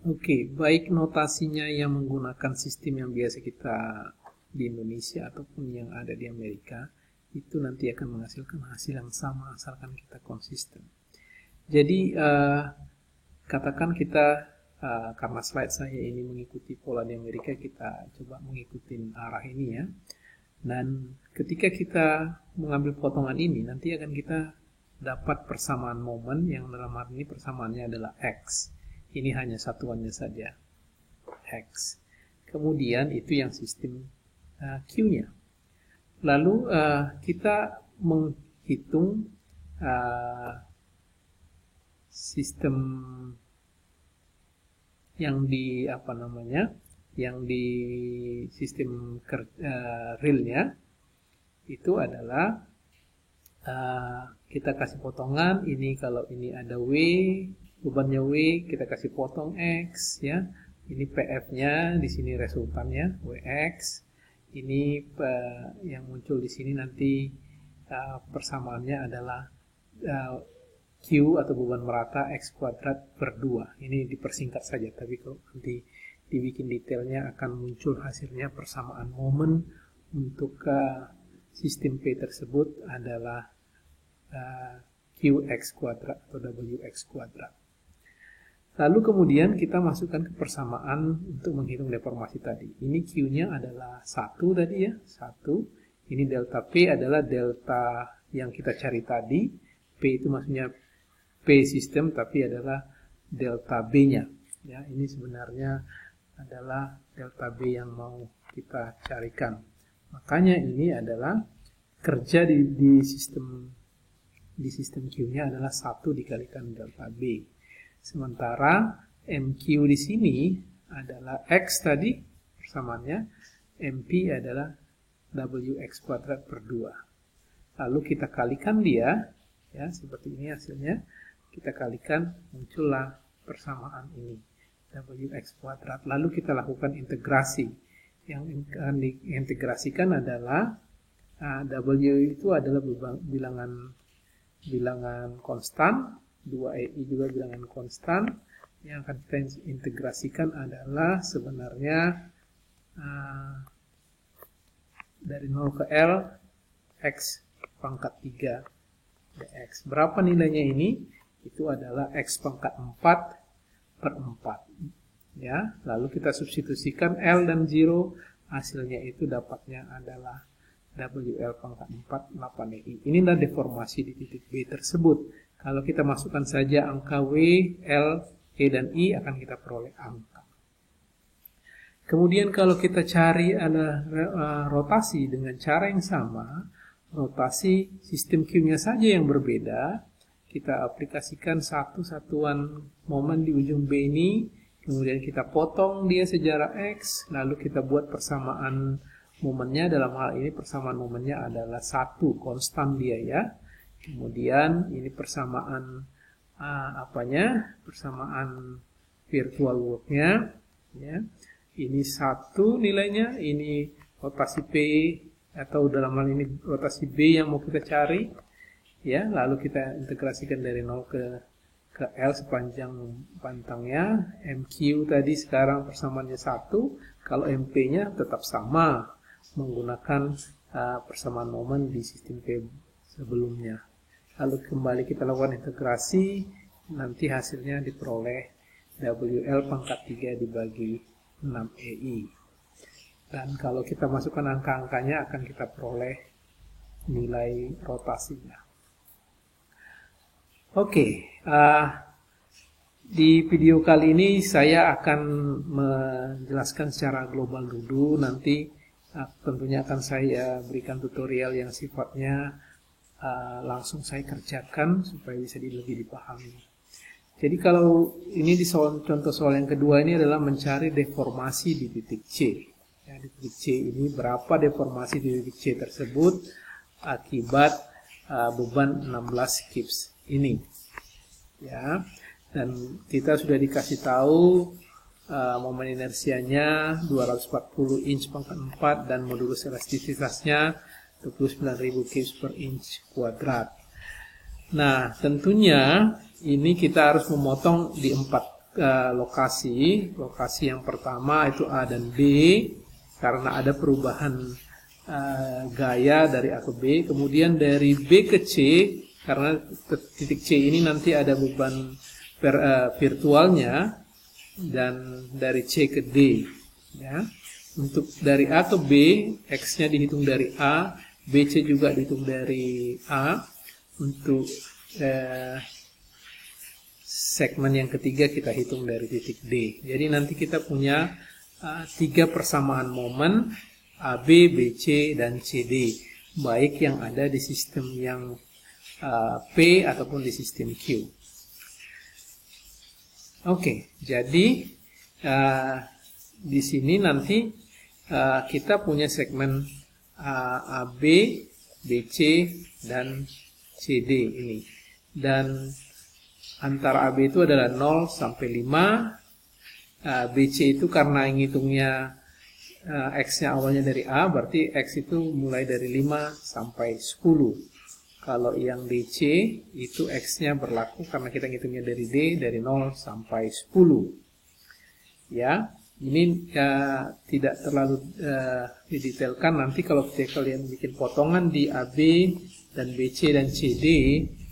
Oke, baik notasinya yang menggunakan sistem yang biasa kita di Indonesia ataupun yang ada di Amerika, itu nanti akan menghasilkan hasil yang sama asalkan kita konsisten. Jadi, katakan kita, karena slide saya ini mengikuti pola di Amerika, kita coba mengikuti arah ini ya. Dan ketika kita mengambil potongan ini, nanti akan kita dapat persamaan momen yang dalam hal ini persamaannya adalah X. Ini hanya satuannya saja, X. Kemudian itu yang sistem Q-nya. Lalu kita menghitung sistem yang di yang di sistem realnya itu adalah kita kasih potongan ini. Kalau ini ada W, bebannya W, kita kasih potong X ya. Ini PF-nya, di sini resultannya WX. Ini yang muncul di sini nanti persamaannya adalah Q atau beban merata X kuadrat per 2. Ini dipersingkat saja, tapi kalau nanti dibikin detailnya akan muncul hasilnya persamaan momen untuk sistem P tersebut adalah QX kuadrat atau WX kuadrat. Lalu kemudian kita masukkan ke persamaan untuk menghitung deformasi tadi. Ini Q-nya adalah 1 tadi ya, 1. Ini delta P adalah delta yang kita cari tadi. P itu maksudnya P sistem, tapi adalah delta B-nya. Ya, ini sebenarnya adalah delta B yang mau kita carikan. Makanya ini adalah kerja di sistem Q-nya adalah 1 dikalikan delta B. Sementara MQ di sini adalah X tadi persamaannya, MP adalah WX kuadrat per 2. Lalu kita kalikan dia, ya seperti ini hasilnya, kita kalikan, muncullah persamaan ini, WX kuadrat. Lalu kita lakukan integrasi. Yang akan diintegrasikan adalah W itu adalah bilangan konstan, 2EI juga bilangan konstan. Yang akan kita integrasikan adalah sebenarnya dari 0 ke L X pangkat 3 dx. Berapa nilainya ini? Itu adalah X pangkat 4 per 4. Ya, lalu kita substitusikan L dan 0, hasilnya itu dapatnya adalah WL pangkat 4 8EI. Inilah deformasi di titik B tersebut. Kalau kita masukkan saja angka W, L, E, dan I, akan kita peroleh angka. Kemudian kalau kita cari ada rotasi dengan cara yang sama, rotasi sistem Q-nya saja yang berbeda, kita aplikasikan satu satuan momen di ujung B ini, kemudian kita potong dia sejarah X, lalu kita buat persamaan momennya. Dalam hal ini persamaan momennya adalah 1, konstan dia ya. Kemudian ini persamaan persamaan virtual work-nya ya. Ini 1 nilainya, ini rotasi P atau dalam hal ini rotasi B yang mau kita cari ya. Lalu kita integrasikan dari 0 ke L sepanjang pantangnya. MQ tadi sekarang persamaannya 1, kalau MP-nya tetap sama menggunakan persamaan momen di sistem P sebelumnya. Lalu kembali kita lakukan integrasi, nanti hasilnya diperoleh WL pangkat 3 dibagi 6EI. Dan kalau kita masukkan angka-angkanya akan kita peroleh nilai rotasinya. Oke, di video kali ini saya akan menjelaskan secara global dulu, nanti tentunya akan saya berikan tutorial yang sifatnya langsung saya kerjakan supaya bisa lebih dipahami. Jadi kalau ini di contoh soal yang kedua ini adalah mencari deformasi di titik C. Ya, di titik C ini berapa deformasi di titik C tersebut akibat beban 16 kips ini. Ya, dan kita sudah dikasih tahu momen inersianya 240 inch pangkat 4 dan modulus elastisitasnya 29.000 kips per inch kuadrat. Nah, tentunya ini kita harus memotong di 4 lokasi yang pertama itu A dan B karena ada perubahan gaya dari A ke B, kemudian dari B ke C karena titik C ini nanti ada beban virtualnya, dan dari C ke D ya. Untuk dari A ke B, X-nya dihitung dari A, BC juga dihitung dari A. Untuk segmen yang ketiga kita hitung dari titik D. Jadi nanti kita punya 3 persamaan momen AB, BC, dan CD, baik yang ada di sistem yang P ataupun di sistem Q. Oke, jadi di sini nanti kita punya segmen AB, BC, dan CD ini. Dan antara AB itu adalah 0 sampai 5. BC itu karena ngitungnya X-nya awalnya dari A, berarti X itu mulai dari 5 sampai 10. Kalau yang DC itu X-nya berlaku karena kita ngitungnya dari D, dari 0 sampai 10. Ya, ini tidak terlalu didetailkan. Nanti kalau kalian bikin potongan di AB dan BC dan CD,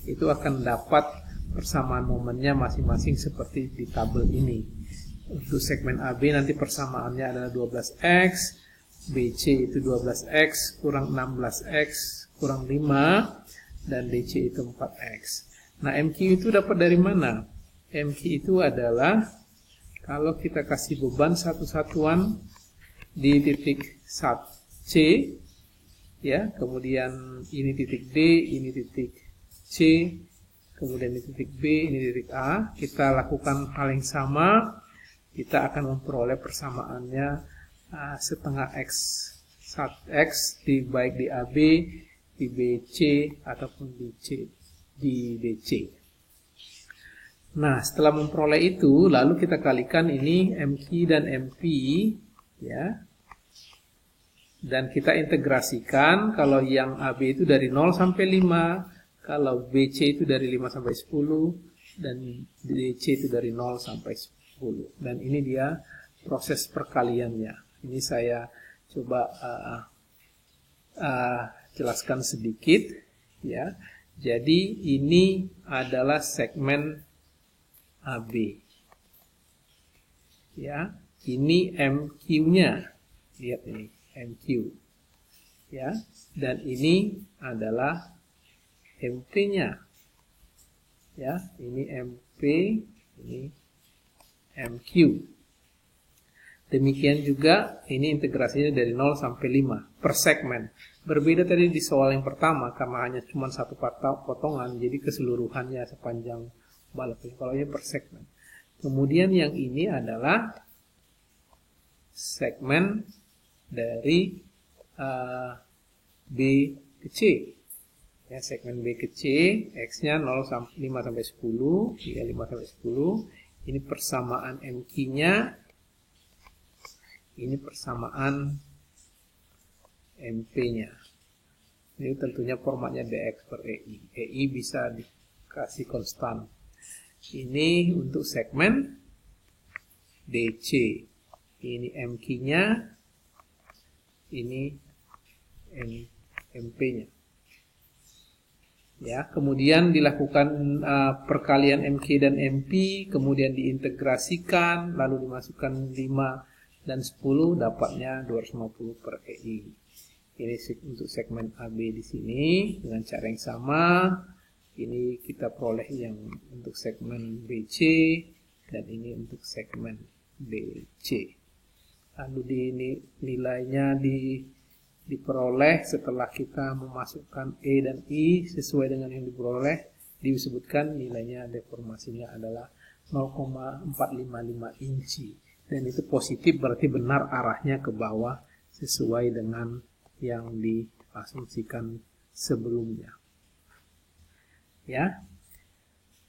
itu akan dapat persamaan momennya masing-masing seperti di tabel ini. Untuk segmen AB nanti persamaannya adalah 12X, BC itu 12X kurang 16X kurang 5, dan DC itu 4X. Nah, MQ itu dapat dari mana? MQ itu adalah kalau kita kasih beban satu satuan di titik C, ya, kemudian ini titik D, ini titik C, kemudian di titik B, ini titik A, kita lakukan hal yang sama, kita akan memperoleh persamaannya setengah X baik di AB, di BC, ataupun di DC. Nah, setelah memperoleh itu, lalu kita kalikan ini MQ dan MP, ya. Dan kita integrasikan, kalau yang AB itu dari 0 sampai 5, kalau BC itu dari 5 sampai 10, dan DC itu dari 0 sampai 10. Dan ini dia proses perkaliannya. Ini saya coba jelaskan sedikit, ya. Jadi ini adalah segmen AB, ya. Ini MQ-nya, lihat ini MQ, ya. Dan ini adalah MP-nya, ya. Ini MP, ini MQ. Demikian juga ini integrasinya dari 0 sampai 5 per segmen. Berbeda tadi di soal yang pertama karena hanya cuma satu potongan, jadi keseluruhannya sepanjang balap ini. Kalau ini per segmen. Kemudian yang ini adalah segmen dari B ke C. Ya, segmen B ke C, X-nya 0 sampai 5 sampai 10, ya 5 sampai 10. Ini persamaan MQ-nya. Ini persamaan MP-nya. Ini tentunya formatnya DX per EI. EI bisa dikasih konstan. Ini untuk segmen DC. Ini MQ-nya. Ini MP-nya. Ya, kemudian dilakukan perkalian MQ dan MP, kemudian diintegrasikan, lalu dimasukkan 5 dan 10, dapatnya 250 per EI. Ini untuk segmen AB di sini dengan cara yang sama. Ini kita peroleh yang untuk segmen BC dan ini untuk segmen BC. Lalu nilainya diperoleh setelah kita memasukkan E dan I sesuai dengan yang diperoleh, disebutkan nilainya deformasinya adalah 0,455 inci. Dan itu positif, berarti benar arahnya ke bawah sesuai dengan yang diasumsikan sebelumnya. Ya.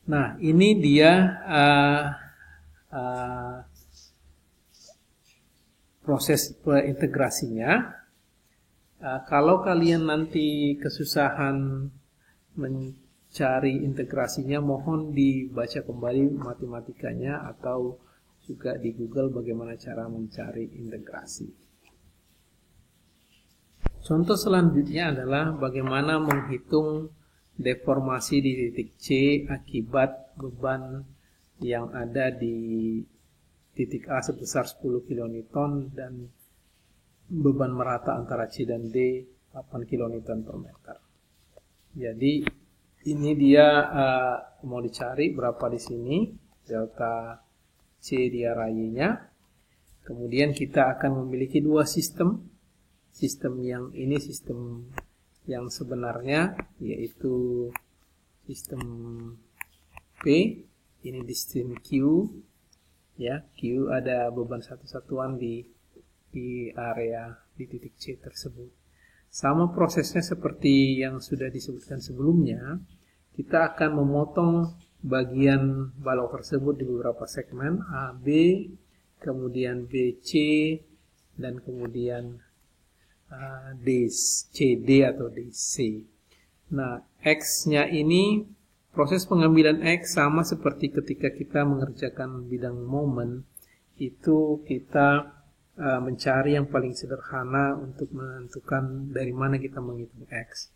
Nah, ini dia proses integrasinya. Kalau kalian nanti kesusahan cari integrasinya, mohon dibaca kembali matematikanya atau juga di Google bagaimana cara mencari integrasi. Contoh selanjutnya adalah bagaimana menghitung deformasi di titik C akibat beban yang ada di titik A sebesar 10 kN dan beban merata antara C dan D 8 kN per meter. Jadi ini dia mau dicari berapa di sini, delta C dia Y-nya. Kemudian kita akan memiliki dua sistem. Sistem yang ini sistem yang sebenarnya, yaitu sistem P, ini di sistem Q, ya, Q ada beban satu satuan di area di titik C tersebut. Sama prosesnya seperti yang sudah disebutkan sebelumnya, kita akan memotong bagian balok tersebut di beberapa segmen A, B, kemudian B, C, dan kemudian CD atau DC. Nah, X-nya ini, proses pengambilan X sama seperti ketika kita mengerjakan bidang momen, itu kita mencari yang paling sederhana untuk menentukan dari mana kita menghitung X.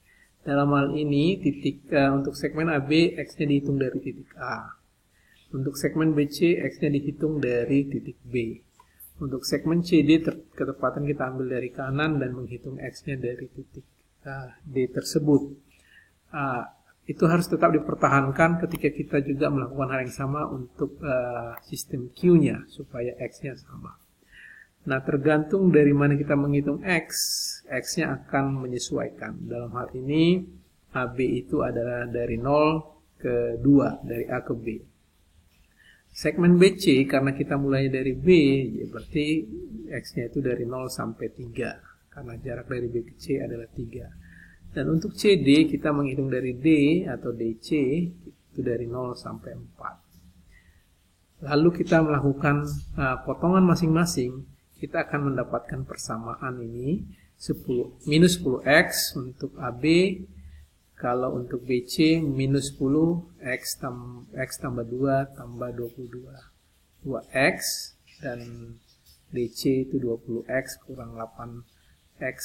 Dalam hal ini, untuk segmen AB, X-nya dihitung dari titik A. Untuk segmen BC, X-nya dihitung dari titik B. Untuk segmen CD, ketepatan kita ambil dari kanan dan menghitung X-nya dari titik D tersebut. Itu harus tetap dipertahankan ketika kita juga melakukan hal yang sama untuk sistem Q-nya, supaya X-nya sama. Nah, tergantung dari mana kita menghitung X, X-nya akan menyesuaikan. Dalam hal ini, AB itu adalah dari 0 ke 2, dari A ke B. Segmen BC, karena kita mulai dari B, ya berarti X-nya itu dari 0 sampai 3. Karena jarak dari B ke C adalah 3. Dan untuk CD, kita menghitung dari D atau DC, itu dari 0 sampai 4. Lalu kita melakukan potongan masing-masing, kita akan mendapatkan persamaan ini, minus 10X untuk AB. Kalau untuk BC minus 10 X tambah 2 tambah 22 2X, dan DC itu 20X kurang 8X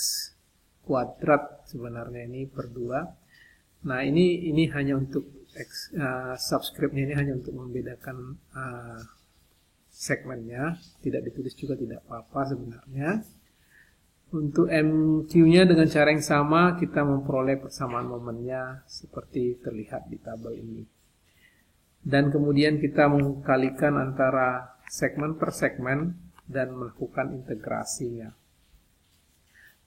kuadrat sebenarnya ini per 2. Nah, ini hanya untuk subscript-nya ini hanya untuk membedakan segmennya, tidak ditulis juga tidak apa-apa sebenarnya. Untuk MQ-nya dengan cara yang sama, kita memperoleh persamaan momennya seperti terlihat di tabel ini. Dan kemudian kita mengkalikan antara segmen per segmen dan melakukan integrasinya.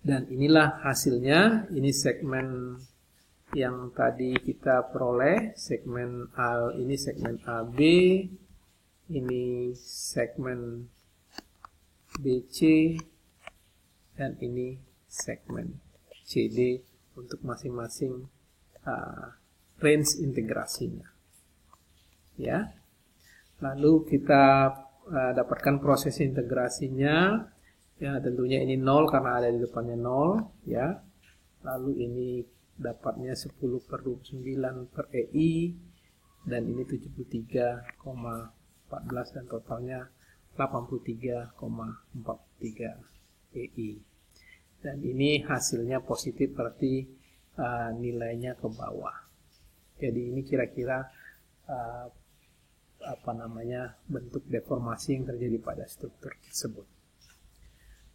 Dan inilah hasilnya. Ini segmen yang tadi kita peroleh, segmen A, ini segmen AB, ini segmen BC, dan ini segmen CD untuk masing-masing range integrasinya. Ya, lalu kita dapatkan proses integrasinya. Ya, tentunya ini 0 karena ada di depannya 0. Ya, lalu ini dapatnya 10 per 29 per EI, dan ini 73,14 dan totalnya 83,43 EI. Dan ini hasilnya positif, berarti nilainya ke bawah. Jadi ini kira-kira bentuk deformasi yang terjadi pada struktur tersebut.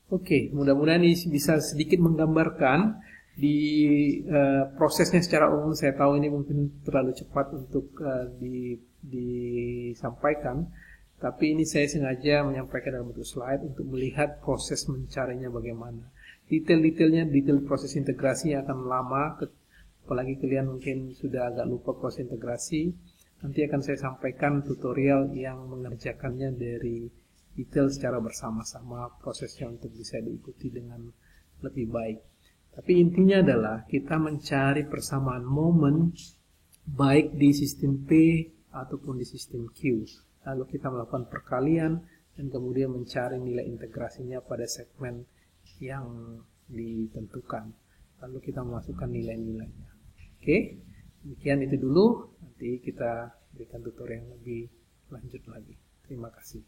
Oke, mudah-mudahan ini bisa sedikit menggambarkan di prosesnya secara umum. Saya tahu ini mungkin terlalu cepat untuk disampaikan, tapi ini saya sengaja menyampaikan dalam bentuk slide untuk melihat proses mencarinya bagaimana. Detail proses integrasi akan lama, apalagi kalian mungkin sudah agak lupa proses integrasi. Nanti akan saya sampaikan tutorial yang mengerjakannya dari detail secara bersama-sama, prosesnya untuk bisa diikuti dengan lebih baik. Tapi intinya adalah kita mencari persamaan momen baik di sistem P ataupun di sistem Q. Lalu kita melakukan perkalian dan kemudian mencari nilai integrasinya pada segmen yang ditentukan. Lalu kita memasukkan nilai-nilainya. Oke, Demikian itu dulu, nanti kita berikan tutorial yang lebih lanjut lagi. Terima kasih.